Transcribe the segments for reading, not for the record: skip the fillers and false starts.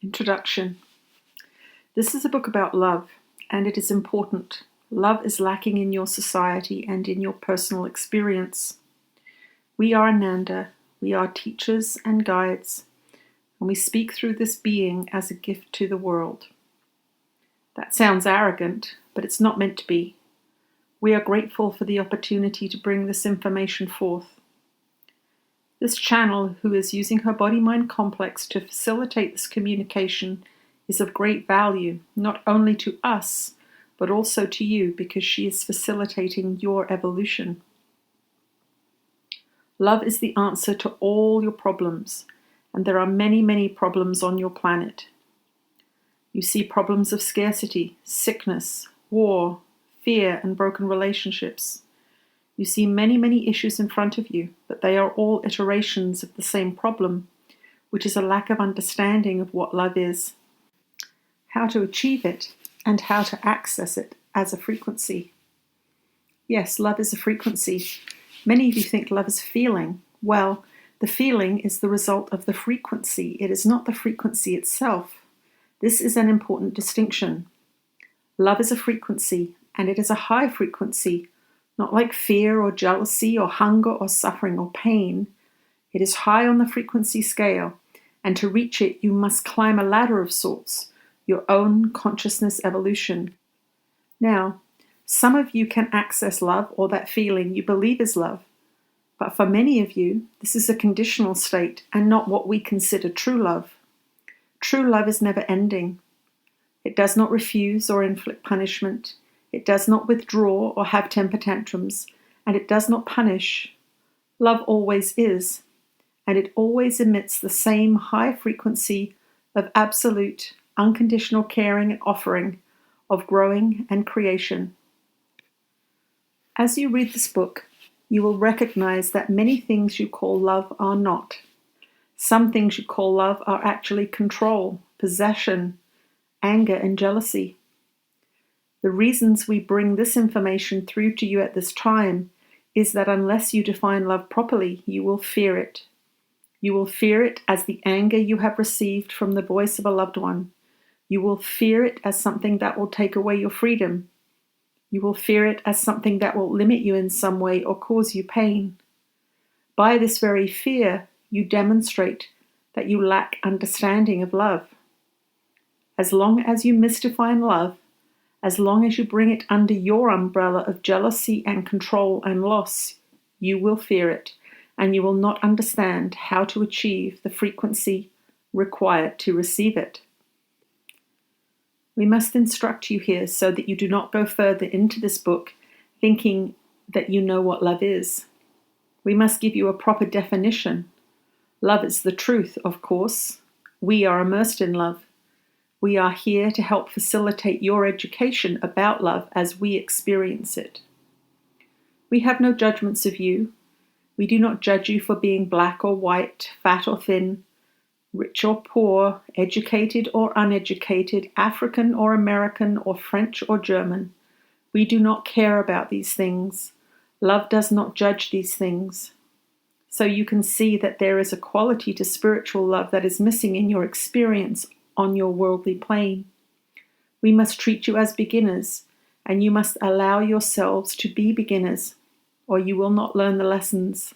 Introduction. This is a book about love, and it is important. Love is lacking in your society and in your personal experience. We are Ananda. We are teachers and guides, and we speak through this being as a gift to the world. That sounds arrogant, but it's not meant to be. We are grateful for the opportunity to bring this information forth. This channel, who is using her body-mind complex to facilitate this communication, is of great value, not only to us, but also to you, because she is facilitating your evolution. Love is the answer to all your problems, and there are many, many problems on your planet. You see problems of scarcity, sickness, war, fear, and broken relationships. You see many, many issues in front of you, but they are all iterations of the same problem, which is a lack of understanding of what love is, how to achieve it, and how to access it as a frequency. Yes, love is a frequency. Many of you think love is feeling. Well, the feeling is the result of the frequency. It is not the frequency itself. This is an important distinction. Love is a frequency, and it is a high frequency, not like fear or jealousy or hunger or suffering or pain. It is high on the frequency scale, and to reach it, you must climb a ladder of sorts, your own consciousness evolution. Now, some of you can access love or that feeling you believe is love, but for many of you, this is a conditional state and not what we consider true love. True love is never ending. It does not refuse or inflict punishment. It does not withdraw or have temper tantrums, and it does not punish. Love always is, and it always emits the same high frequency of absolute, unconditional caring and offering, of growing and creation. As you read this book, you will recognize that many things you call love are not. Some things you call love are actually control, possession, anger, and jealousy. The reasons we bring this information through to you at this time is that unless you define love properly, you will fear it. You will fear it as the anger you have received from the voice of a loved one. You will fear it as something that will take away your freedom. You will fear it as something that will limit you in some way or cause you pain. By this very fear, you demonstrate that you lack understanding of love. As long as you misdefine love, as long as you bring it under your umbrella of jealousy and control and loss, you will fear it, and you will not understand how to achieve the frequency required to receive it. We must instruct you here so that you do not go further into this book thinking that you know what love is. We must give you a proper definition. Love is the truth, of course. We are immersed in love. We are here to help facilitate your education about love as we experience it. We have no judgments of you. We do not judge you for being black or white, fat or thin, rich or poor, educated or uneducated, African or American, or French or German. We do not care about these things. Love does not judge these things. So you can see that there is a quality to spiritual love that is missing in your experience on your worldly plane. We must treat you as beginners, and you must allow yourselves to be beginners, or you will not learn the lessons.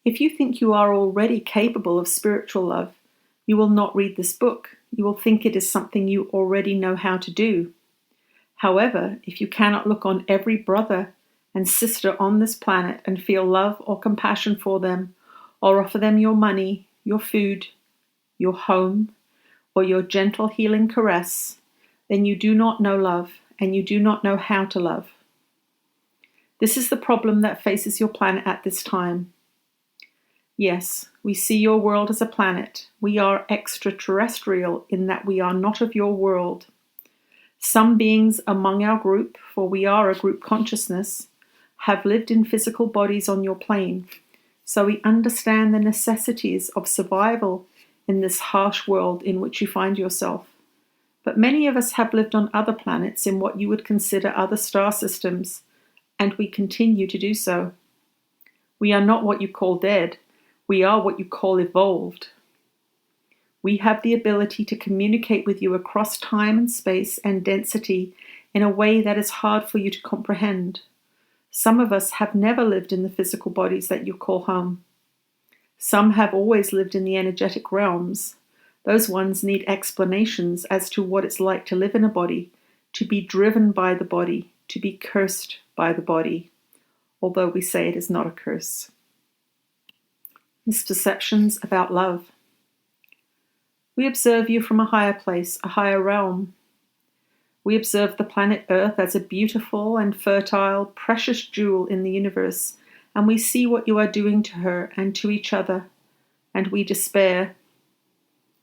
If you think you are already capable of spiritual love, you will not read this book. You will think it is something you already know how to do. However, if you cannot look on every brother and sister on this planet and feel love or compassion for them, or offer them your money, your food, your home, or your gentle healing caress, then you do not know love, and you do not know how to love. This is the problem that faces your planet at this time. Yes, we see your world as a planet. We are extraterrestrial in that we are not of your world. Some beings among our group, for we are a group consciousness, have lived in physical bodies on your plane, so we understand the necessities of survival in this harsh world in which you find yourself. But many of us have lived on other planets in what you would consider other star systems, and we continue to do so. We are not what you call dead. We are what you call evolved. We have the ability to communicate with you across time and space and density in a way that is hard for you to comprehend. Some of us have never lived in the physical bodies that you call home. Some have always lived in the energetic realms. Those ones need explanations as to what it's like to live in a body, to be driven by the body, to be cursed by the body, although we say it is not a curse. Misconceptions about love. We observe you from a higher place, a higher realm. We observe the planet Earth as a beautiful and fertile, precious jewel in the universe, and we see what you are doing to her and to each other, and we despair.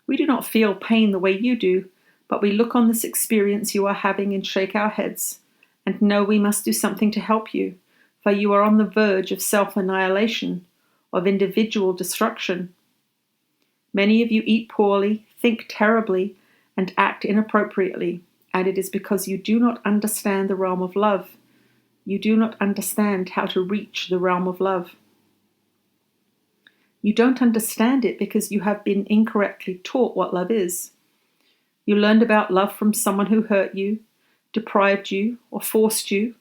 We do not feel pain the way you do, but we look on this experience you are having and shake our heads, and know we must do something to help you, for you are on the verge of self-annihilation, of individual destruction. Many of you eat poorly, think terribly, and act inappropriately, and it is because you do not understand the realm of love. You do not understand how to reach the realm of love. You don't understand it because you have been incorrectly taught what love is. You learned about love from someone who hurt you, deprived you, or forced you,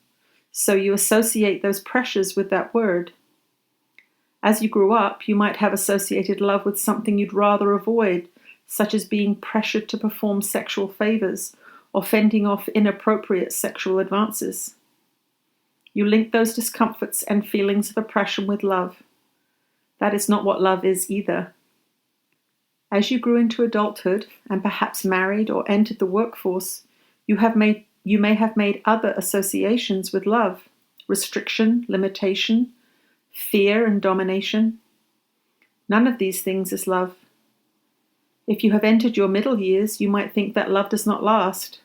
so you associate those pressures with that word. As you grew up, you might have associated love with something you'd rather avoid, such as being pressured to perform sexual favors or fending off inappropriate sexual advances. You link those discomforts and feelings of oppression with love. That is not what love is either. As you grew into adulthood and perhaps married or entered the workforce, you may have made other associations with love: restriction, limitation, fear, and domination. None of these things is love. If you have entered your middle years, you might think that love does not last.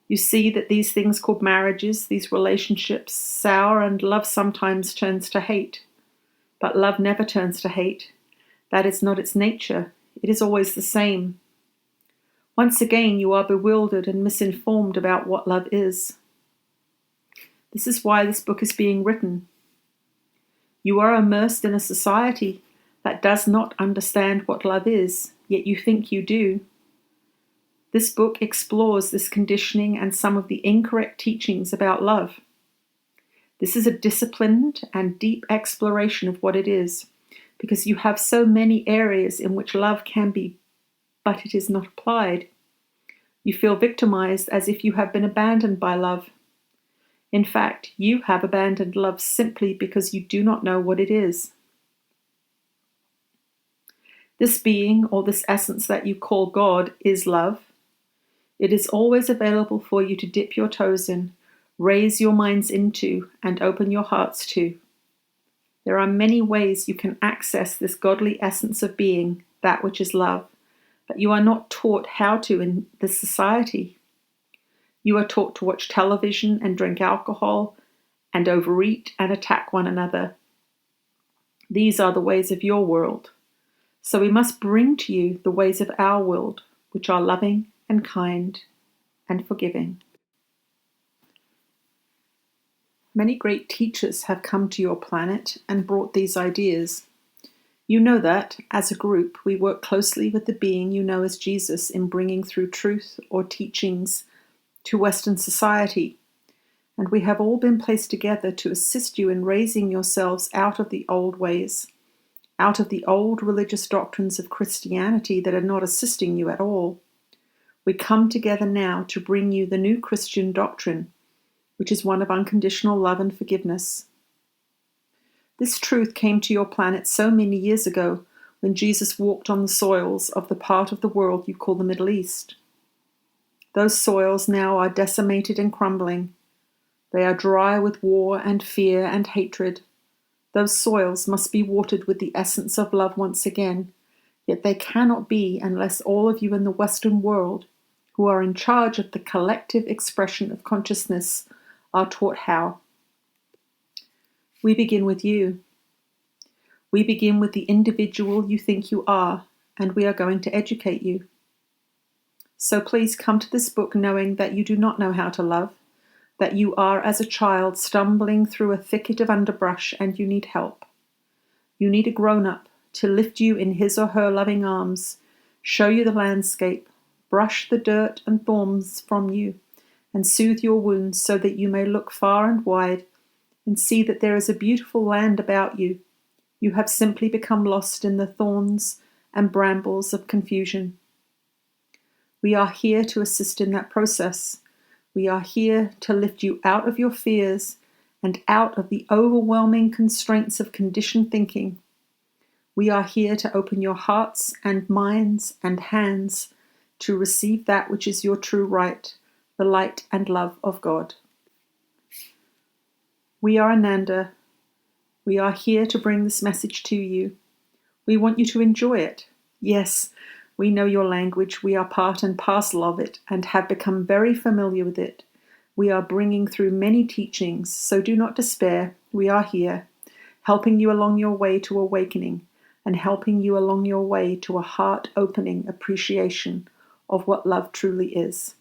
You see that these things called marriages, these relationships, sour, and love sometimes turns to hate. But love never turns to hate. That is not its nature. It is always the same. Once again, you are bewildered and misinformed about what love is. This is why this book is being written. You are immersed in a society that does not understand what love is, yet you think you do. This book explores this conditioning and some of the incorrect teachings about love. This is a disciplined and deep exploration of what it is, because you have so many areas in which love can be, but it is not applied. You feel victimized as if you have been abandoned by love. In fact, you have abandoned love simply because you do not know what it is. This being, or this essence that you call God, is love. It is always available for you to dip your toes in, raise your minds into, and open your hearts to. There are many ways you can access this godly essence of being, that which is love, but you are not taught how to in this society. You are taught to watch television and drink alcohol and overeat and attack one another. These are the ways of your world. So we must bring to you the ways of our world, which are loving and kind and forgiving. Many great teachers have come to your planet and brought these ideas. You know that, as a group, we work closely with the being you know as Jesus in bringing through truth or teachings to Western society, and we have all been placed together to assist you in raising yourselves out of the old ways, out of the old religious doctrines of Christianity that are not assisting you at all. We come together now to bring you the new Christian doctrine, which is one of unconditional love and forgiveness. This truth came to your planet so many years ago when Jesus walked on the soils of the part of the world you call the Middle East. Those soils now are decimated and crumbling. They are dry with war and fear and hatred. Those soils must be watered with the essence of love once again, yet they cannot be unless all of you in the Western world, who are in charge of the collective expression of consciousness, are taught how. We begin with you. We begin with the individual you think you are, and we are going to educate you. So please come to this book knowing that you do not know how to love, that you are as a child stumbling through a thicket of underbrush and you need help. You need a grown-up to lift you in his or her loving arms, show you the landscape, brush the dirt and thorns from you, and soothe your wounds so that you may look far and wide and see that there is a beautiful land about you. You have simply become lost in the thorns and brambles of confusion. We are here to assist in that process. We are here to lift you out of your fears and out of the overwhelming constraints of conditioned thinking. We are here to open your hearts and minds and hands to receive that which is your true right, the light and love of God. We are Ananda. We are here to bring this message to you. We want you to enjoy it. Yes, we know your language. We are part and parcel of it and have become very familiar with it. We are bringing through many teachings, so do not despair. We are here, helping you along your way to awakening and helping you along your way to a heart-opening appreciation of what love truly is.